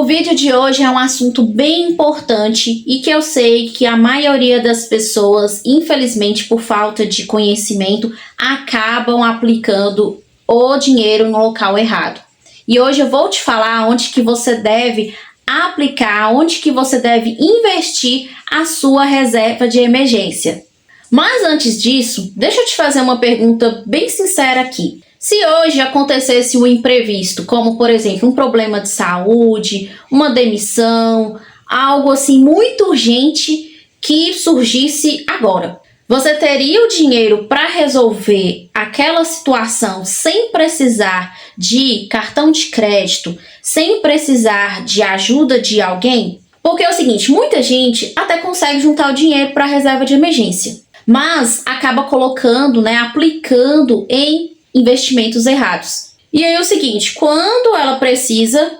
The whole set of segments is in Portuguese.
O vídeo de hoje é um assunto bem importante e que eu sei que a maioria das pessoas, infelizmente por falta de conhecimento, acabam aplicando o dinheiro no local errado. E hoje eu vou te falar onde que você deve aplicar, onde que você deve investir a sua reserva de emergência. Mas antes disso, deixa eu te fazer uma pergunta bem sincera aqui. Se hoje acontecesse um imprevisto, como por exemplo um problema de saúde, uma demissão, algo assim muito urgente que surgisse agora, você teria o dinheiro para resolver aquela situação sem precisar de cartão de crédito, sem precisar de ajuda de alguém? Porque é o seguinte, muita gente até consegue juntar o dinheiro para a reserva de emergência, mas acaba colocando, aplicando em investimentos errados. E aí é o seguinte, quando ela precisa,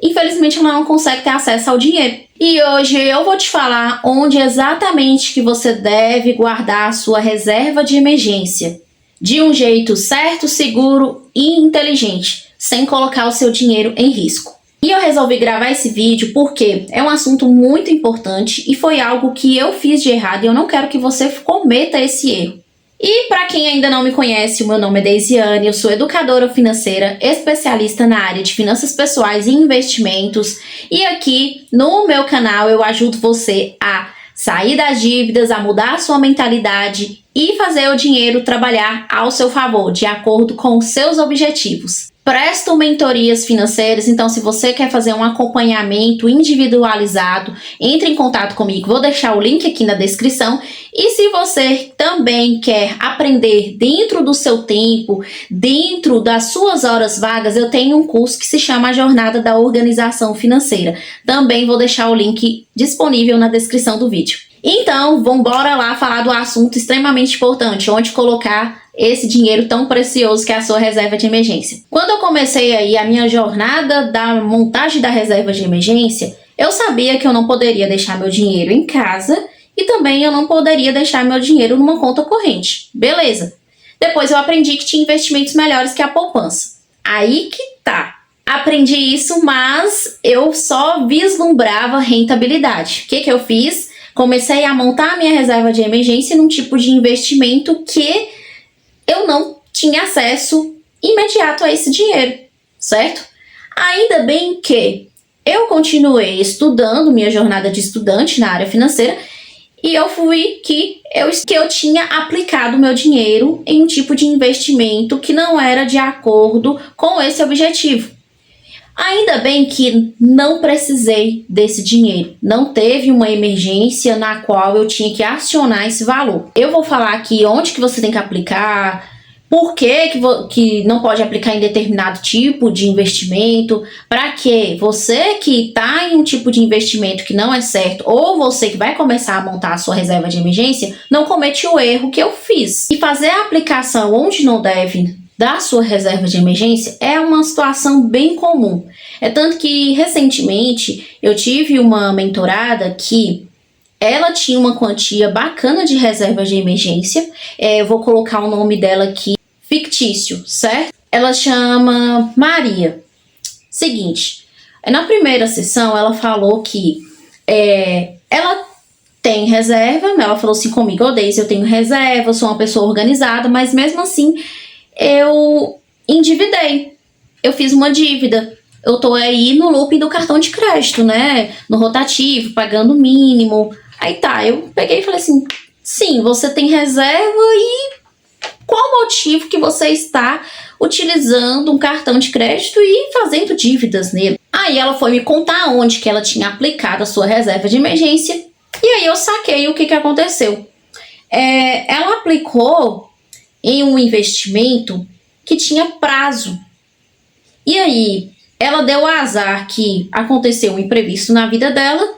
infelizmente ela não consegue ter acesso ao dinheiro. E hoje eu vou te falar onde exatamente que você deve guardar a sua reserva de emergência, de um jeito certo, seguro e inteligente, sem colocar o seu dinheiro em risco. E eu resolvi gravar esse vídeo porque é um assunto muito importante e foi algo que eu fiz de errado e eu não quero que você cometa esse erro. E para quem ainda não me conhece, o meu nome é Deisiane, eu sou educadora financeira, especialista na área de finanças pessoais e investimentos. E aqui no meu canal eu ajudo você a sair das dívidas, a mudar a sua mentalidade e fazer o dinheiro trabalhar ao seu favor, de acordo com os seus objetivos. Presto mentorias financeiras, então se você quer fazer um acompanhamento individualizado, entre em contato comigo, vou deixar o link aqui na descrição. E se você também quer aprender dentro do seu tempo, dentro das suas horas vagas, eu tenho um curso que se chama A Jornada da Organização Financeira. Também vou deixar o link disponível na descrição do vídeo. Então, vamos embora lá falar do assunto extremamente importante, onde colocar esse dinheiro tão precioso que é a sua reserva de emergência. Quando eu comecei aí a minha jornada da montagem da reserva de emergência, eu sabia que eu não poderia deixar meu dinheiro em casa e também eu não poderia deixar meu dinheiro numa conta corrente. Beleza. Depois eu aprendi que tinha investimentos melhores que a poupança. Aí que tá. Aprendi isso, mas eu só vislumbrava rentabilidade. O que eu fiz? Comecei a montar a minha reserva de emergência num tipo de investimento que eu não tinha acesso imediato a esse dinheiro, certo? Ainda bem que eu continuei estudando minha jornada de estudante na área financeira e eu fui que eu tinha aplicado meu dinheiro em um tipo de investimento que não era de acordo com esse objetivo. Ainda bem que não precisei desse dinheiro, não teve uma emergência na qual eu tinha que acionar esse valor. Eu vou falar aqui onde que você tem que aplicar, por que não pode aplicar em determinado tipo de investimento, para que você que está em um tipo de investimento que não é certo, ou você que vai começar a montar a sua reserva de emergência, não comete o erro que eu fiz. E fazer a aplicação onde não deve da sua reserva de emergência é uma situação bem comum. É tanto que recentemente eu tive uma mentorada que ela tinha uma quantia bacana de reserva de emergência. Eu vou colocar o nome dela aqui, fictício, certo? Ela chama Maria. Seguinte, na primeira sessão ela falou que ela tem reserva, ela falou assim comigo: Deise, eu tenho reserva, eu sou uma pessoa organizada, mas mesmo assim eu endividei, eu fiz uma dívida, eu tô aí no looping do cartão de crédito, no rotativo, pagando o mínimo. Aí tá, eu peguei e falei assim, sim, você tem reserva e qual o motivo que você está utilizando um cartão de crédito e fazendo dívidas nele? Aí ela foi me contar onde que ela tinha aplicado a sua reserva de emergência e aí eu saquei o que aconteceu. Ela aplicou em um investimento que tinha prazo. E aí, ela deu azar que aconteceu um imprevisto na vida dela,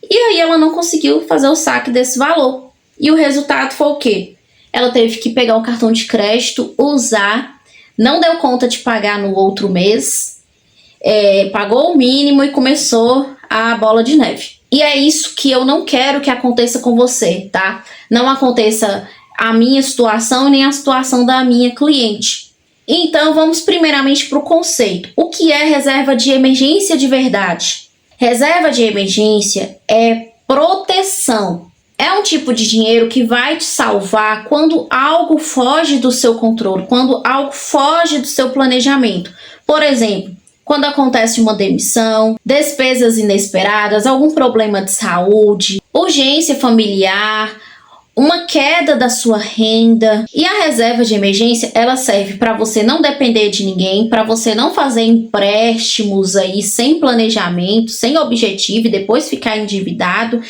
e aí ela não conseguiu fazer o saque desse valor. E o resultado foi o quê? Ela teve que pegar o cartão de crédito, usar, não deu conta de pagar no outro mês, pagou o mínimo e começou a bola de neve. E é isso que eu não quero que aconteça com você, tá? Não aconteça a minha situação nem a situação da minha cliente. Então, vamos primeiramente para o conceito. O que é reserva de emergência de verdade? Reserva de emergência é proteção. É um tipo de dinheiro que vai te salvar quando algo foge do seu controle, quando algo foge do seu planejamento. Por exemplo, quando acontece uma demissão, despesas inesperadas, algum problema de saúde, urgência familiar, uma queda da sua renda. E a reserva de emergência, ela serve para você não depender de ninguém, para você não fazer empréstimos aí sem planejamento, sem objetivo e depois ficar endividado.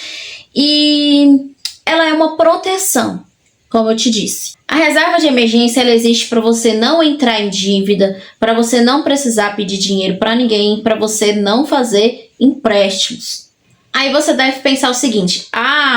E ela é uma proteção, como eu te disse. A reserva de emergência, ela existe para você não entrar em dívida, para você não precisar pedir dinheiro para ninguém, para você não fazer empréstimos. Aí você deve pensar o seguinte: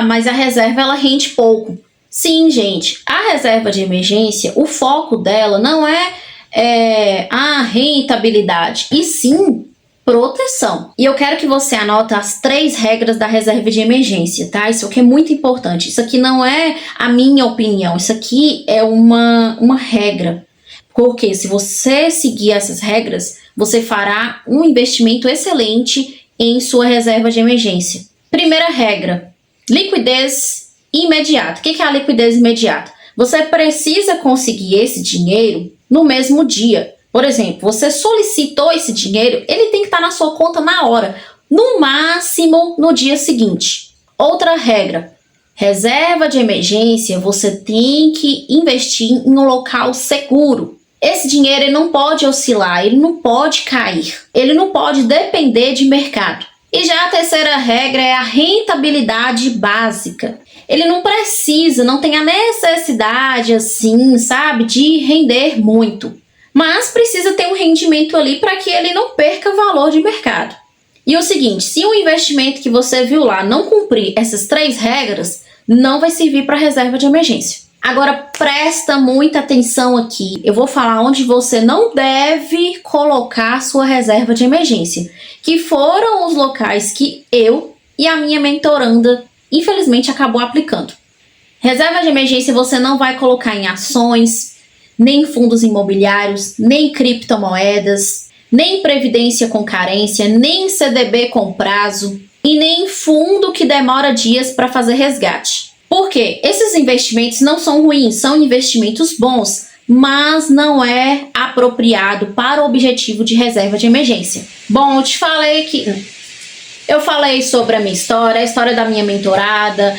mas a reserva ela rende pouco. Sim, gente, a reserva de emergência, o foco dela não é a rentabilidade, e sim proteção. E eu quero que você anote as 3 regras da reserva de emergência, tá? Isso aqui é muito importante. Isso aqui não é a minha opinião, isso aqui é uma regra. Porque se você seguir essas regras, você fará um investimento excelente em sua reserva de emergência. Primeira regra: liquidez imediata. O que é a liquidez imediata? Você precisa conseguir esse dinheiro no mesmo dia. Por exemplo, você solicitou esse dinheiro, ele tem que estar na sua conta na hora, no máximo no dia seguinte. Outra regra: reserva de emergência, você tem que investir em um local seguro. Esse dinheiro ele não pode oscilar, ele não pode cair, ele não pode depender de mercado. E já a terceira regra é a rentabilidade básica. Ele não precisa, não tem a necessidade, assim, sabe, de render muito. Mas precisa ter um rendimento ali para que ele não perca valor de mercado. E o seguinte, se o investimento que você viu lá não cumprir essas 3 regras, não vai servir para reserva de emergência. Agora presta muita atenção aqui, eu vou falar onde você não deve colocar sua reserva de emergência, que foram os locais que eu e a minha mentoranda infelizmente acabou aplicando. Reserva de emergência você não vai colocar em ações, nem fundos imobiliários, nem criptomoedas, nem previdência com carência, nem CDB com prazo e nem fundo que demora dias para fazer resgate. Por quê? Esses investimentos não são ruins, são investimentos bons, mas não é apropriado para o objetivo de reserva de emergência. Bom, eu falei sobre a minha história, a história da minha mentorada,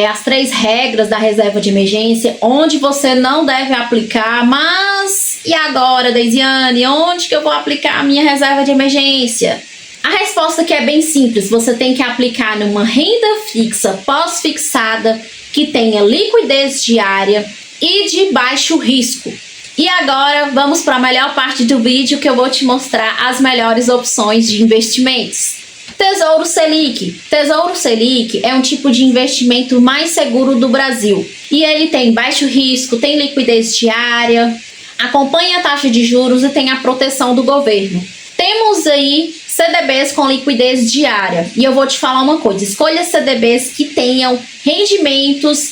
as 3 regras da reserva de emergência, onde você não deve aplicar, mas e agora, Deisiane, onde que eu vou aplicar a minha reserva de emergência? A resposta aqui é bem simples, você tem que aplicar numa renda fixa pós-fixada que tenha liquidez diária e de baixo risco. E agora vamos para a melhor parte do vídeo, que eu vou te mostrar as melhores opções de investimentos. Tesouro Selic. Tesouro Selic é um tipo de investimento mais seguro do Brasil. E ele tem baixo risco, tem liquidez diária, acompanha a taxa de juros e tem a proteção do governo. Temos aí CDBs com liquidez diária. E eu vou te falar uma coisa, escolha CDBs que tenham rendimentos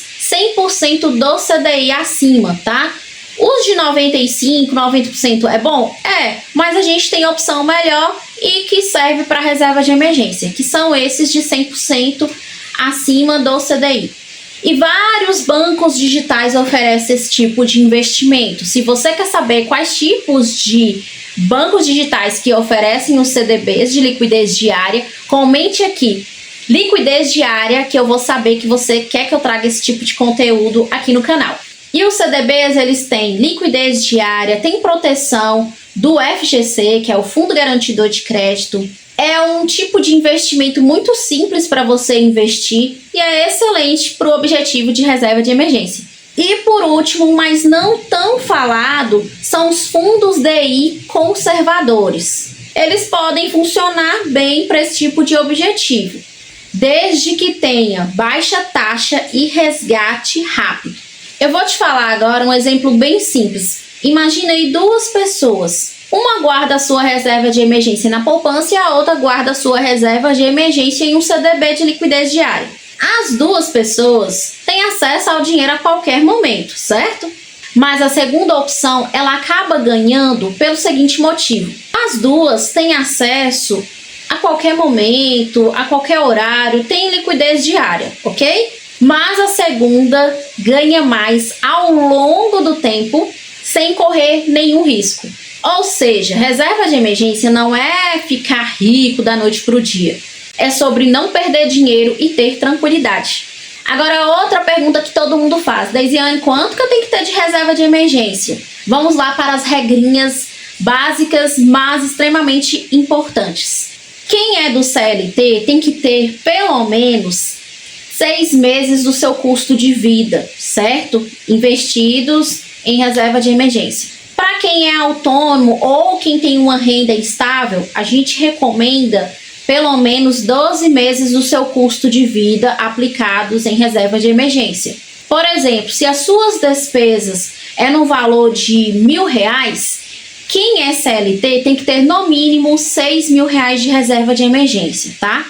100% do CDI acima, tá? Os de 95%, 90% é bom? É, mas a gente tem opção melhor e que serve para reserva de emergência, que são esses de 100% acima do CDI. E vários bancos digitais oferecem esse tipo de investimento. Se você quer saber quais tipos de bancos digitais que oferecem os CDBs de liquidez diária, comente aqui, liquidez diária, que eu vou saber que você quer que eu traga esse tipo de conteúdo aqui no canal. E os CDBs, eles têm liquidez diária, tem proteção do FGC, que é o Fundo Garantidor de Crédito. É um tipo de investimento muito simples para você investir e é excelente para o objetivo de reserva de emergência. E por último, mas não tão falado, são os fundos DI conservadores. Eles podem funcionar bem para esse tipo de objetivo, desde que tenha baixa taxa e resgate rápido. Eu vou te falar agora um exemplo bem simples. Imagina aí 2 pessoas. Uma guarda a sua reserva de emergência na poupança e a outra guarda a sua reserva de emergência em um CDB de liquidez diária. As 2 pessoas têm acesso ao dinheiro a qualquer momento, certo? Mas a segunda opção, ela acaba ganhando pelo seguinte motivo. As duas têm acesso a qualquer momento, a qualquer horário, tem liquidez diária, ok? Mas a segunda ganha mais ao longo do tempo, sem correr nenhum risco. Ou seja, reserva de emergência não é ficar rico da noite para o dia. É sobre não perder dinheiro e ter tranquilidade. Agora, outra pergunta que todo mundo faz. Deisiane, quanto que eu tenho que ter de reserva de emergência? Vamos lá para as regrinhas básicas, mas extremamente importantes. Quem é do CLT tem que ter pelo menos 6 meses do seu custo de vida, certo? Investidos em reserva de emergência. Para quem é autônomo ou quem tem uma renda estável, a gente recomenda pelo menos 12 meses do seu custo de vida aplicados em reserva de emergência. Por exemplo, se as suas despesas é no valor de R$1.000, quem é CLT tem que ter no mínimo R$6.000 de reserva de emergência, tá?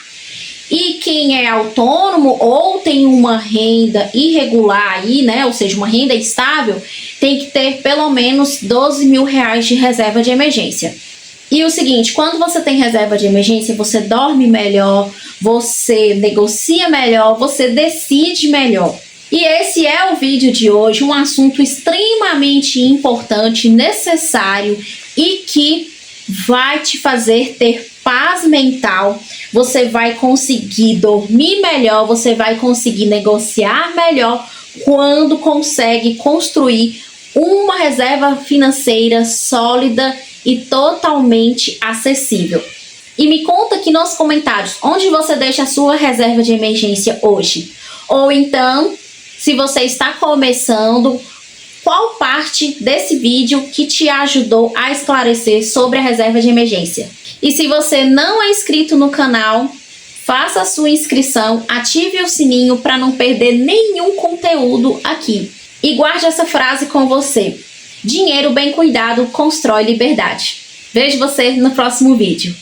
E quem é autônomo ou tem uma renda irregular aí, né? Ou seja, uma renda estável, tem que ter pelo menos R$12.000 de reserva de emergência. E o seguinte, quando você tem reserva de emergência, você dorme melhor, você negocia melhor, você decide melhor. E esse é o vídeo de hoje, um assunto extremamente importante, necessário e que vai te fazer ter paz mental. Você vai conseguir dormir melhor, você vai conseguir negociar melhor quando consegue construir uma reserva financeira sólida e totalmente acessível. E me conta aqui nos comentários onde você deixa a sua reserva de emergência hoje. Ou então, se você está começando, qual parte desse vídeo que te ajudou a esclarecer sobre a reserva de emergência. E se você não é inscrito no canal, faça a sua inscrição, ative o sininho para não perder nenhum conteúdo aqui. E guarde essa frase com você. Dinheiro bem cuidado constrói liberdade. Vejo você no próximo vídeo.